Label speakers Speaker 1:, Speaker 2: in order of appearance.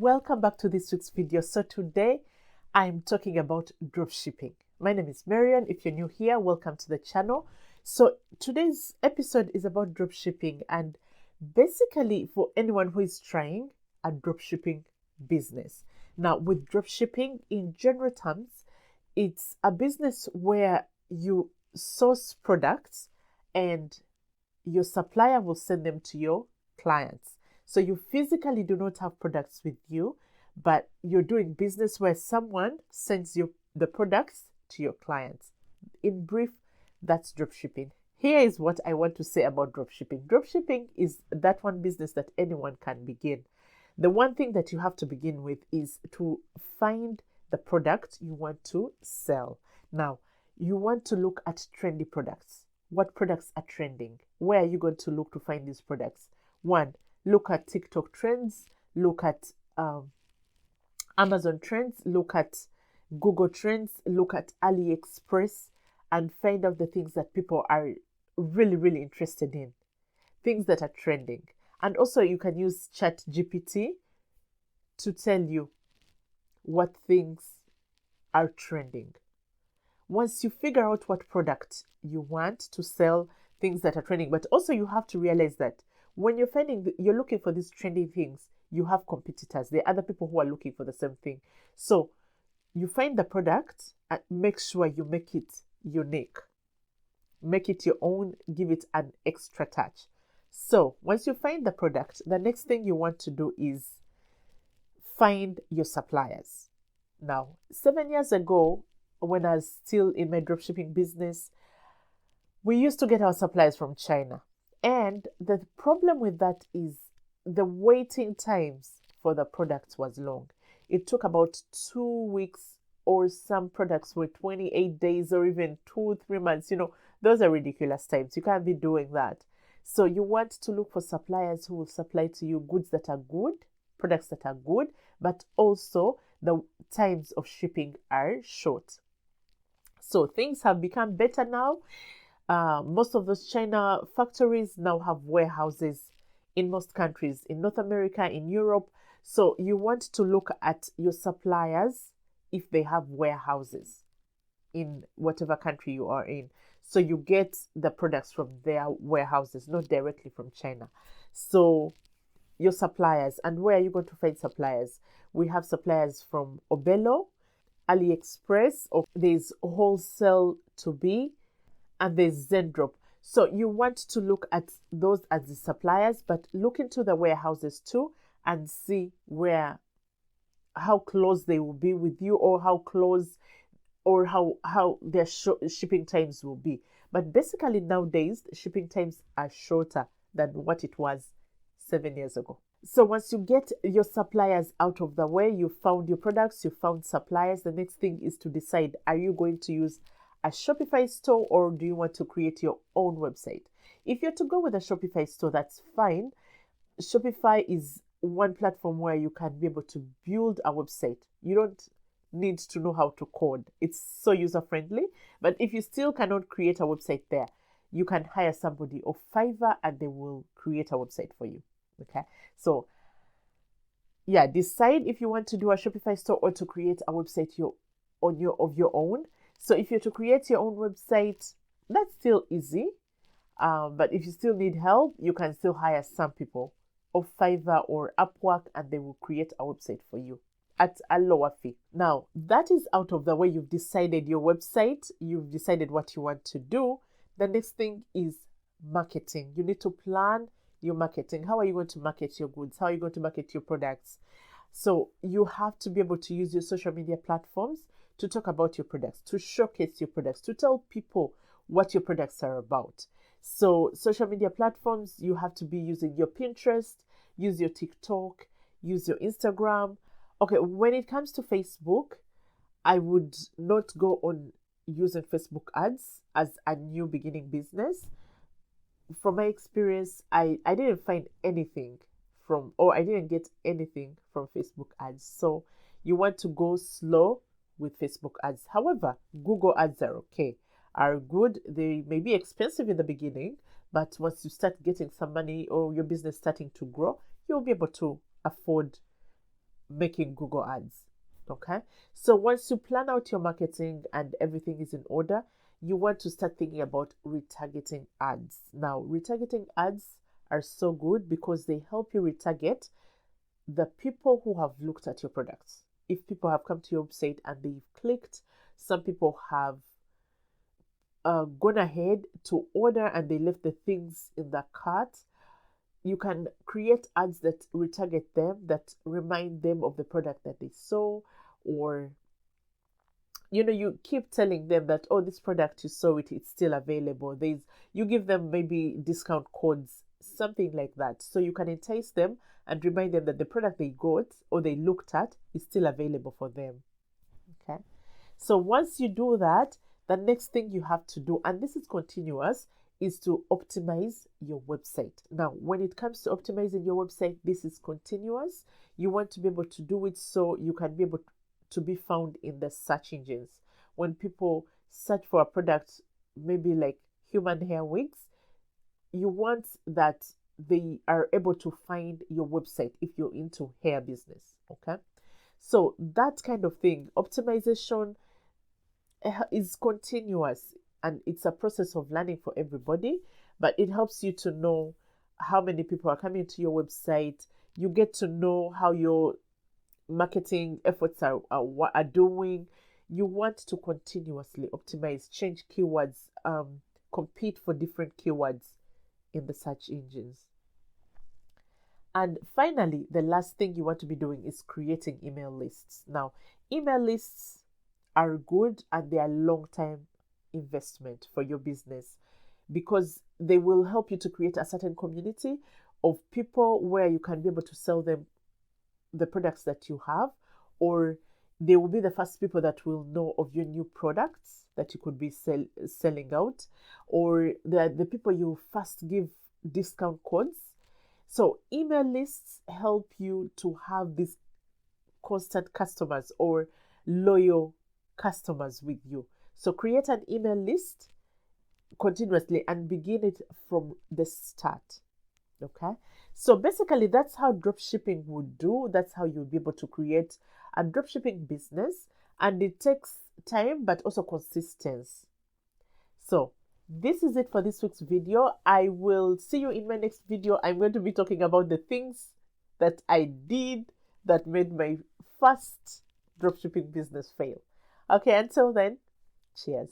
Speaker 1: welcome back to this week's video. So today I'm talking about dropshipping. My name is Marian. If you're new here, welcome to the channel. So today's episode is about dropshipping, and basically for anyone who is trying a dropshipping business. Now, with dropshipping in general terms, it's a business where you source products and your supplier will send them to your clients. So you physically do not have products with you, but you're doing business where someone sends you the products to your clients. In brief, that's dropshipping. Here is what I want to say about dropshipping. Dropshipping is that one business that anyone can begin. The one thing that you have to begin with is to find the product you want to sell. Now, you want to look at trendy products. What products are trending? Where are you going to look to find these products? One, look at TikTok trends, look at Amazon trends, look at Google trends, look at AliExpress, and find out the things that people are really interested in, things that are trending. And also you can use ChatGPT to tell you what things are trending. Once you figure out what product you want to sell, things that are trending, but also you have to realize that when you're looking for these trending things, you have competitors. There are other people who are looking for the same thing. So you find the product and make sure you make it unique. Make it your own, give it an extra touch. So once you find the product, the next thing you want to do is find your suppliers. Now, 7 years ago, when I was still in my dropshipping business, we used to get our supplies from China. And the problem with that is the waiting times for the products was long. It took about 2 weeks, or some products were 28 days or even 2-3 months. Those are ridiculous times. You can't be doing that. So you want to look for suppliers who will supply to you goods that are good, products that are good, but also the times of shipping are short. So things have become better now. Most of those China factories now have warehouses in most countries, in North America, in Europe. So you want to look at your suppliers if they have warehouses in whatever country you are in. So you get the products from their warehouses, not directly from China. So your suppliers, and where are you going to find suppliers? We have suppliers from Obelo, AliExpress, or there's Wholesale to Be, and there's Zendrop. So you want to look at those as the suppliers, but look into the warehouses too and see how close they will be with you, or how close, or how their shipping times will be. But basically nowadays, shipping times are shorter than what it was 7 years ago. So once you get your suppliers out of the way, you found your products, you found suppliers, the next thing is to decide, are you going to use a Shopify store, or do you want to create your own website? If you're to go with a Shopify store, that's fine. Shopify is one platform where you can be able to build a website. You don't need to know how to code. It's so user-friendly. But if you still cannot create a website there, you can hire somebody of Fiverr and they will create a website for you. Okay? So yeah, decide if you want to do a Shopify store or to create a website of your own. So if you're to create your own website, that's still easy. But if you still need help, you can still hire some people of Fiverr or Upwork, and they will create a website for you at a lower fee. Now, that is out of the way. You've decided your website. You've decided what you want to do. The next thing is marketing. You need to plan your marketing. How are you going to market your goods? How are you going to market your products? So you have to be able to use your social media platforms to talk about your products, to showcase your products, to tell people what your products are about. So social media platforms, you have to be using your Pinterest, use your TikTok, use your Instagram. Okay, when it comes to Facebook, I would not go on using Facebook ads as a new beginning business. From my experience, I didn't find anything I didn't get anything from Facebook ads. So you want to go slow with Facebook ads. However, Google ads are good. They may be expensive in the beginning, but once you start getting some money or your business starting to grow, you'll be able to afford making Google ads. Okay, so once you plan out your marketing and everything is in order, you want to start thinking about retargeting ads. Now, retargeting ads are so good because they help you retarget the people who have looked at your products. If people have come to your website and they've clicked, some people have gone ahead to order and they left the things in the cart, you can create ads that retarget them, that remind them of the product that they saw, or you keep telling them that, oh, this product you saw it's still available. You give them maybe discount codes, something like that, so you can entice them and remind them that the product they got or they looked at is still available for them. Okay, so once you do that, the next thing you have to do, and this is continuous, is to optimize your website. Now, when it comes to optimizing your website, this is continuous. You want to be able to do it so you can be able to be found in the search engines. When people search for a product, maybe like human hair wigs, you want that they are able to find your website if you're into hair business. Okay, so that kind of thing, optimization is continuous, and it's a process of learning for everybody, but it helps you to know how many people are coming to your website. You get to know how your marketing efforts are doing. You want to continuously optimize, change keywords, compete for different keywords in the search engines. And finally, the last thing you want to be doing is creating email lists. Now, email lists are good and they are long-term investment for your business because they will help you to create a certain community of people where you can be able to sell them the products that you have, or they will be the first people that will know of your new products that you could be selling out, or they're the people you first give discount codes. So email lists help you to have these constant customers or loyal customers with you. So create an email list continuously and begin it from the start. Okay, so basically that's how dropshipping would do. That's how you'll be able to create a dropshipping business, and it takes time but also consistency. So this is it for this week's video. I will see you in my next video. I'm going to be talking about the things that I did that made my first dropshipping business fail. Okay, until then, cheers.